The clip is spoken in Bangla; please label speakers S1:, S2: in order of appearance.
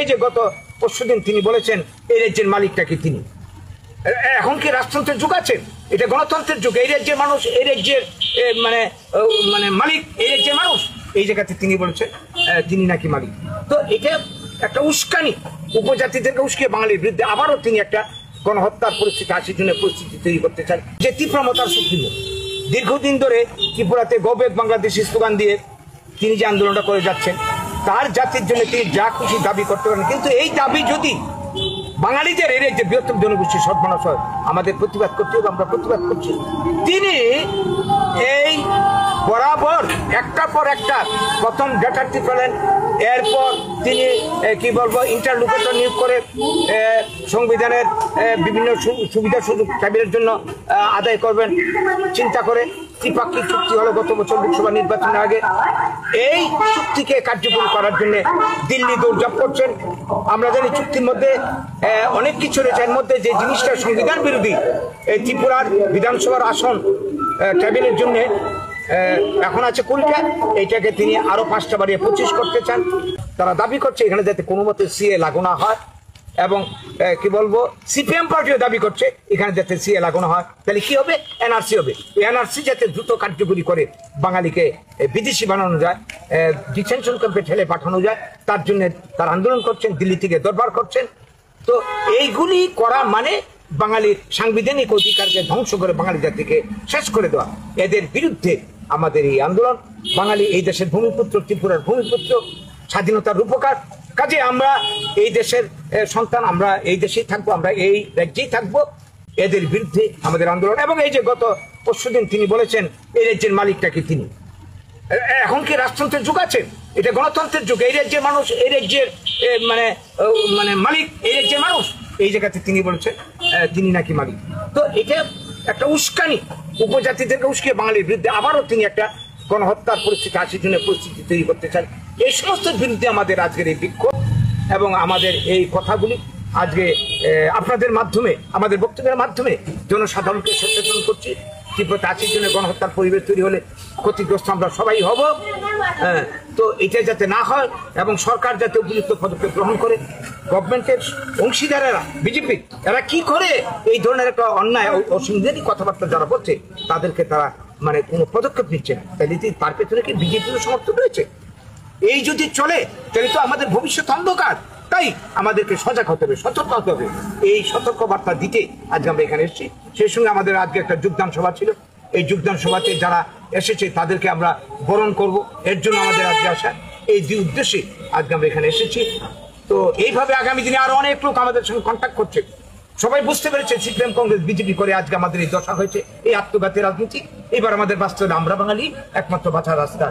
S1: এই যে গত পরশুদিন তিনি বলেছেন এই রাজ্যের মালিকটা কি তিনি। এখন কি রাজতন্ত্রের যুগ আছে? এটা গণতন্ত্রের যুগ। এই রাজ্যের মানুষ, এই রাজ্যের মানে মানে মালিক এই রাজ্যের মানুষ। এই জায়গাতে তিনি বলেছেন তিনি নাকি মালিক। তো এটা একটা উস্কানি, উপজাতিদেরকে উস্কিয়ে বাঙালির বিরুদ্ধে আবারও তিনি একটা গণহত্যার পরিস্থিতি, 80 জনের পরিস্থিতি তৈরি করতে চান। যে তীব্রমতার সুপ্রিমো দীর্ঘদিন ধরে ত্রিপুরাতে গো ব্যাক বাংলাদেশি স্লোগান দিয়ে তিনি যে আন্দোলনটা করে যাচ্ছেন, তার জাতির জন্য তিনি যা খুশি দাবি করতে পারেন, কিন্তু এই দাবি যদি বাঙালিদের এর যে বৃহত্তম জনগোষ্ঠী সদ্মানস হয়, আমাদের প্রতিবাদ করতে হবে। আমরা প্রতিবাদ করছি। তিনি এই বরাবর একটার পর একটা প্রথম ডেটারটি পেলেন, এরপর তিনি কি বলবো ইন্টারলুকেটর নিয়োগ করে সংবিধানের বিভিন্ন সুবিধা সুযোগ ট্রাইবেলের জন্য আদায় করবেন চিন্তা করে ত্রিপাক্ষিক চুক্তি হলো গত বছর লোকসভা নির্বাচনের আগে। এই চুক্তিকে কার্যকরী করার জন্য দিল্লি দৌড়ঝাঁপ করছেন। আমরা জানি চুক্তির মধ্যে অনেক কিছু রয়েছে। এর মধ্যে যে জিনিসটা সংবিধান বিরোধী, এই ত্রিপুরার বিধানসভার আসন ট্রাইবেলের জন্য এখন আছে 20টা, এইটাকে তিনি আরো 5টা বাড়িয়ে 25 করতে চান। তারা দাবি করছে এখানে যাতে কোনো মতে সিএ লাগু না হয়, এবং কি বলবো সিপিএম পার্টিও দাবি করছে এখানে যাতে সিএ লাগানো হয়। তাহলে কি হবে? এনআরসি হবে। এনআরসি যাতে দ্রুত কার্যকরী করে বাঙালিকে বিদেশি বানানো যায়, ডিটেনশন ক্যাম্পে ঠেলে পাঠানো যায়, তার জন্য তারা আন্দোলন করছেন, দিল্লি থেকে দরবার করছেন। তো এইগুলি করা মানে বাঙালির সাংবিধানিক অধিকারকে ধ্বংস করে বাঙালি জাতিকে শেষ করে দেওয়া। এদের বিরুদ্ধে আমাদের এই আন্দোলন। বাঙালি এই দেশের ভূমিপুত্র, ত্রিপুরার ভূমিপুত্র, স্বাধীনতার রূপকার। কাজে আমরা এই দেশের সন্তান, আমরা এই দেশেই থাকবো, আমরা এই রাজ্যেই থাকবো। এদের বিরুদ্ধে আমাদের আন্দোলন। এবং এই যে গত পরশুদিন তিনি বলেছেন এই রাজ্যের মালিকটা কি তিনি। এখন কি রাজতন্ত্রের যুগ আছে? এটা গণতন্ত্রের যুগ। এই রাজ্যের মানুষ, এই রাজ্যের মানে মানে মালিক এই রাজ্যের মানুষ। এই জায়গাতে তিনি বলেছেন তিনি নাকি মালিক। তো এটা একটা উস্কানি, উপজাতিদেরকে উস্কিয়ে বাঙালির বিরুদ্ধে আবারও তিনি একটা গণহত্যার পরিস্থিতি, 80 জনের পরিস্থিতি তৈরি করতে চান। এই সমস্ত বিরুদ্ধে আমাদের আজকের এই বিক্ষোভ এবং আমাদের এই কথাগুলি আজকে আপনাদের মাধ্যমে, আমাদের বক্তব্যের মাধ্যমে জনসাধারণকে সচেতন করছি। ত্রিপুরাতে 80 জনের গণহত্যার পরিবেশ তৈরি হলে ক্ষতিগ্রস্ত আমরা সবাই হব। তো এটা যাতে না হয় এবং সরকার যাতে উপযুক্ত পদক্ষেপ গ্রহণ করে। গভর্নমেন্টের অংশীদারেরা, বিজেপি, এরা কি করে এই ধরনের একটা অন্যায় অসাংবিধানিক কথাবার্তা যারা বলছে তাদেরকে তারা মানে কোনো পদক্ষেপ নিচ্ছে না। তাহলে তার পেছনে কি বিজেপির সমর্থন রয়েছে? এই যদি চলে তাহলে তো আমাদের ভবিষ্যৎ অন্ধকার। তাই আমাদেরকে সজাগ হতে হবে, সতর্ক হতে হবে। এই সতর্ক বার্তা দিতে আজকে আমরা এখানে এসেছি। সেই সঙ্গে আমাদের আজকে একটা যোগদান সভা ছিল। এই যোগদান সভাতে যারা এসেছে তাদেরকে আমরা বরণ করব, এর জন্য আমাদের আজকে আসা। এই দুই উদ্দেশ্যে আজকে আমরা এখানে এসেছি। তো এইভাবে আগামী দিনে আরো অনেক লোক আমাদের সঙ্গে কন্ট্যাক্ট করছে। সবাই বুঝতে পেরেছে সিপিএম কংগ্রেস বিজেপি করে আজকে আমাদের এই দশা হয়েছে, এই আত্মঘাতী রাজনীতি। এবার আমাদের বাস্তবে আমরা বাঙালি একমাত্র বাঁচার রাস্তা।